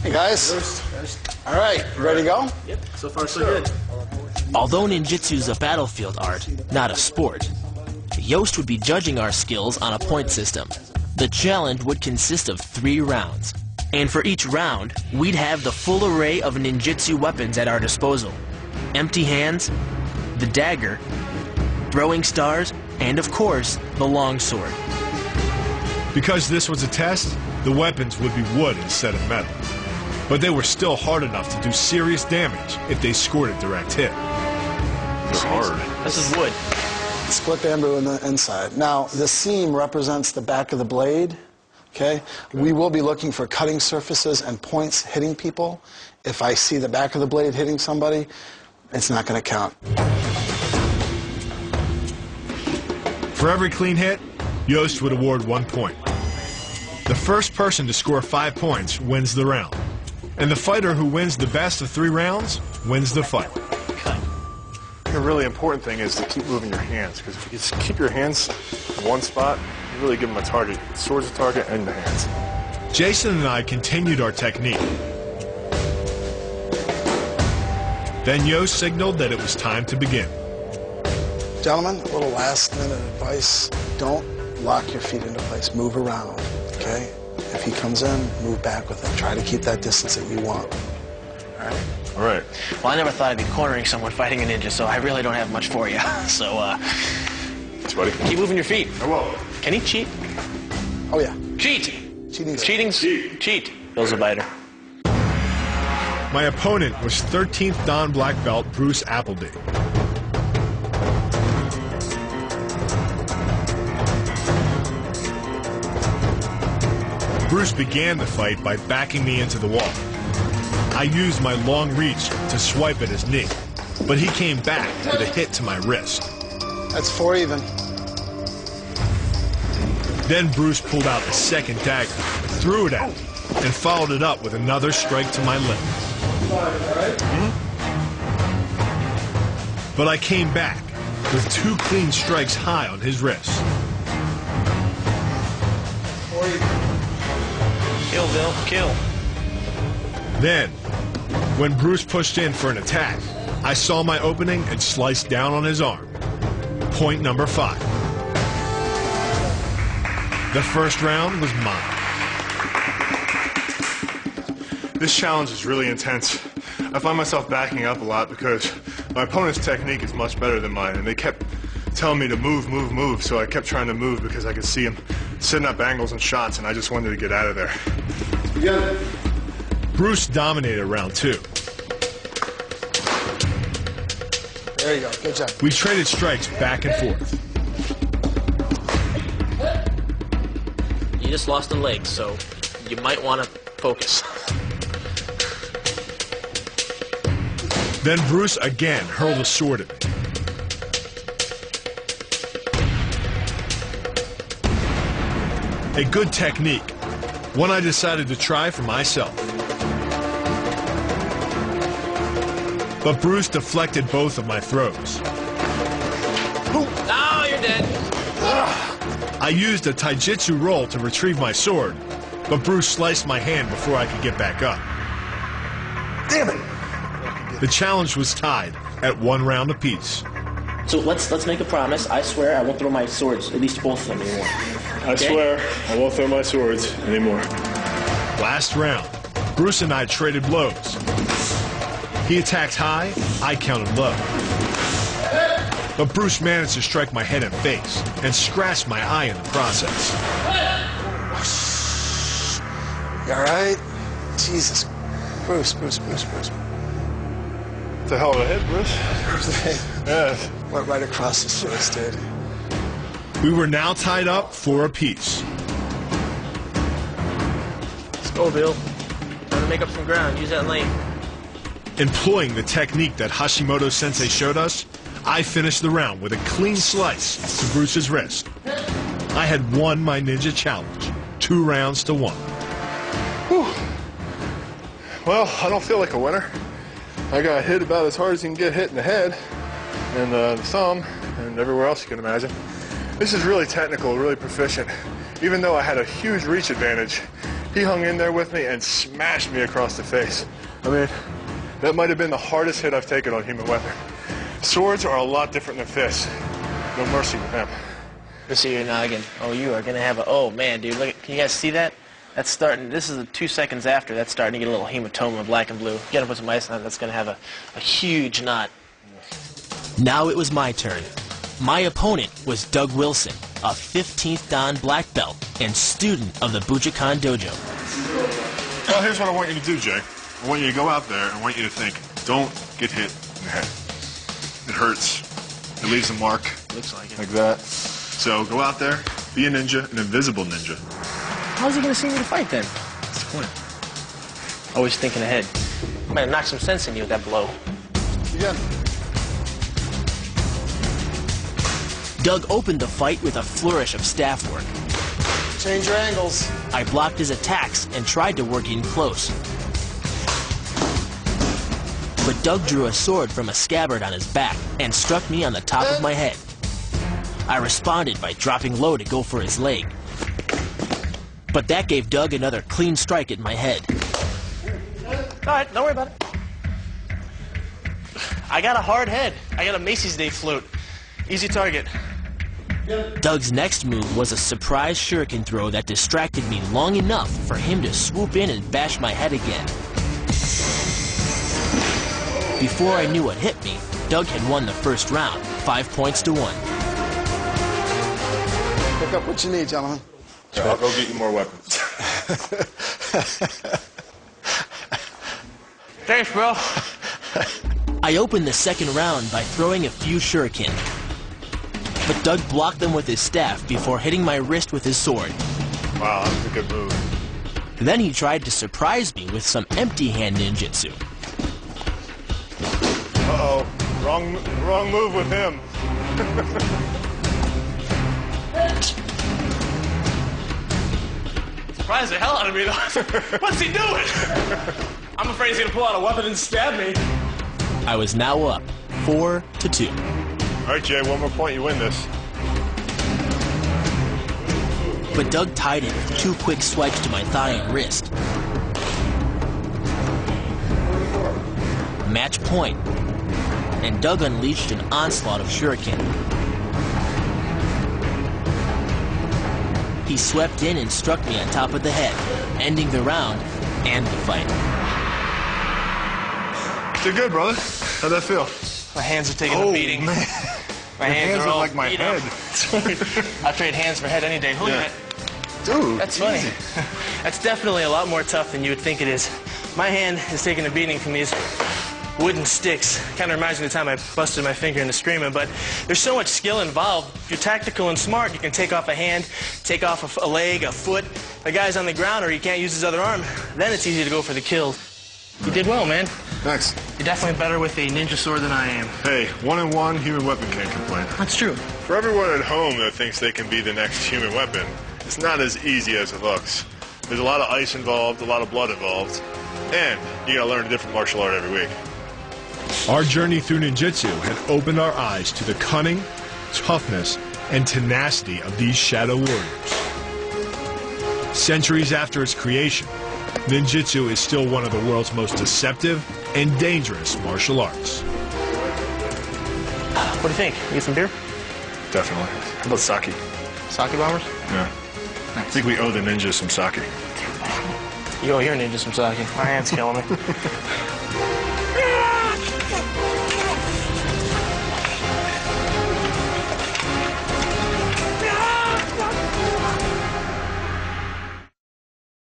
Hey guys. All right, ready to go? Yep, so far so good. Although ninjutsu is a battlefield art, not a sport, Yost would be judging our skills on a point system. The challenge would consist of 3 rounds, and for each round, we'd have the full array of ninjutsu weapons at our disposal. Empty hands, the dagger, throwing stars, and of course, the longsword. Because this was a test, the weapons would be wood instead of metal. But they were still hard enough to do serious damage if they scored a direct hit. They're hard. This is wood. Split bamboo on the inside. Now, the seam represents the back of the blade, okay? We will be looking for cutting surfaces and points hitting people. If I see the back of the blade hitting somebody, it's not going to count. For every clean hit, Yost would award 1 point. The first person to score 5 points wins the round. And the fighter who wins the best of 3 rounds wins the fight. The really important thing is to keep moving your hands, because if you just keep your hands in one spot, you really give them a target. The sword's a target and the hands. Jason and I continued our technique. Then Yost signaled that it was time to begin. Gentlemen, a little last minute advice. Don't lock your feet into place. Move around, okay? If he comes in, move back with him. Try to keep that distance that you want. All right? All right. Well, I never thought I'd be cornering someone fighting a ninja, so I really don't have much for you. So, Thanks, buddy. keep moving your feet. I will. Can he cheat? Oh, yeah. Cheat! Cheating's Cheat. Bill's a biter. My opponent was 13th Dan black belt Bruce Appleby. Bruce began the fight by backing me into the wall. I used my long reach to swipe at his knee, but he came back with a hit to my wrist. That's 4 even. Then Bruce pulled out a second dagger, threw it at me, and followed it up with another strike to my lip. But I came back with 2 clean strikes high on his wrist. Kill, Bill. Kill. Then, when Bruce pushed in for an attack, I saw my opening and sliced down on his arm. Point number 5. The first round was mine. This challenge is really intense. I find myself backing up a lot because my opponent's technique is much better than mine, and they kept telling me to move, move, move, so I kept trying to move because I could see him setting up angles and shots, and I just wanted to get out of there. Bruce dominated round 2. There you go. Good job. We traded strikes back and forth. You just lost a leg, so you might want to focus. Then Bruce again hurled a sword at me. A good technique, one I decided to try for myself. But Bruce deflected both of my throws. Oh, you're dead. I used a taijutsu roll to retrieve my sword, but Bruce sliced my hand before I could get back up. Damn it! The challenge was tied at 1 round apiece. So let's make a promise. I swear I won't throw my swords, at least both of them anymore. I swear I won't throw my swords anymore. Last round, Bruce and I traded blows. He attacked high, I counted low. But Bruce managed to strike my head and face and scratched my eye in the process. You all right? Jesus. Bruce. It's a hell of a hit, Bruce. Yes. Went right across his face, dude. We were now tied up 4 apiece. Let's go, Bill. Trying to make up some ground. Use that lane. Employing the technique that Hashimoto Sensei showed us, I finished the round with a clean slice to Bruce's wrist. I had won my ninja challenge, 2 rounds to 1. Whew. Well, I don't feel like a winner. I got hit about as hard as you can get hit in the head, and the thumb, and everywhere else you can imagine. This is really technical, really proficient. Even though I had a huge reach advantage, He hung in there with me and smashed me across the face. I mean, that might have been the hardest hit I've taken on human weapon. Swords are a lot different than fists. No mercy with them. Let's see your noggin. Oh, you are gonna have a. Oh man, dude, look! Can you guys see that? That's starting. This is the 2 seconds after. That's starting to get a little hematoma, black and blue. You gotta put some ice on it. That's gonna have a huge knot. Now it was my turn. My opponent was Doug Wilson, a 15th Dan black belt and student of the Bujinkan Dojo. Well, here's what I want you to do, Jay. I want you to go out there and I want you to think, don't get hit in the head. It hurts. It leaves a mark. Looks like it. Like that. So go out there, be a ninja, an invisible ninja. How's he gonna see me to fight then? That's the point. Always thinking ahead. I might have knocked some sense in you with that blow. Yeah. Doug opened the fight with a flourish of staff work. Change your angles. I blocked his attacks and tried to work in close. But Doug drew a sword from a scabbard on his back and struck me on the top of my head. I responded by dropping low to go for his leg. But that gave Doug another clean strike at my head. All right, don't worry about it. I got a hard head. I got a Macy's Day float. Easy target. Doug's next move was a surprise shuriken throw that distracted me long enough for him to swoop in and bash my head again. Before I knew what hit me, Doug had won the first round, 5 points to 1. Pick up what you need, gentlemen. So I'll go get you more weapons. Thanks, bro. I opened the second round by throwing a few shuriken. But Doug blocked them with his staff before hitting my wrist with his sword. Wow, that was a good move. Then he tried to surprise me with some empty hand ninjutsu. Uh-oh, wrong move with him. Surprised the hell out of me, though. What's he doing? I'm afraid he's gonna pull out a weapon and stab me. I was now up 4-2. All right, Jay, one more point, you win this. But Doug tied it with 2 quick swipes to my thigh and wrist. Match point. And Doug unleashed an onslaught of shuriken. He swept in and struck me on top of the head, ending the round and the fight. Did good, brother. How'd that feel? My hands are taking a beating. Man. My Your hands are are all like my beat head. up. I'll trade hands for head any day. Look at that. Dude, That's funny. That's definitely a lot more tough than you would think it is. My hand is taking a beating from these wooden sticks. Kind of reminds me of the time I busted my finger in the screaming, but there's so much skill involved. If you're tactical and smart, you can take off a hand, take off a leg, a foot. The guy's on the ground or he can't use his other arm. Then it's easy to go for the kill. You did well, man. Thanks. You're definitely better with a ninja sword than I am. Hey, 1-on-1, human weapon can't complain. That's true. For everyone at home that thinks they can be the next human weapon, it's not as easy as it looks. There's a lot of ice involved, a lot of blood involved, and you gotta learn a different martial art every week. Our journey through ninjutsu had opened our eyes to the cunning, toughness, and tenacity of these shadow warriors. Centuries after its creation, ninjutsu is still one of the world's most deceptive and dangerous martial arts. What do you think? You get some beer? Definitely. How about sake? Sake bombers? Yeah. I think we owe the ninjas some sake. You owe your ninja some sake. My hand's killing me.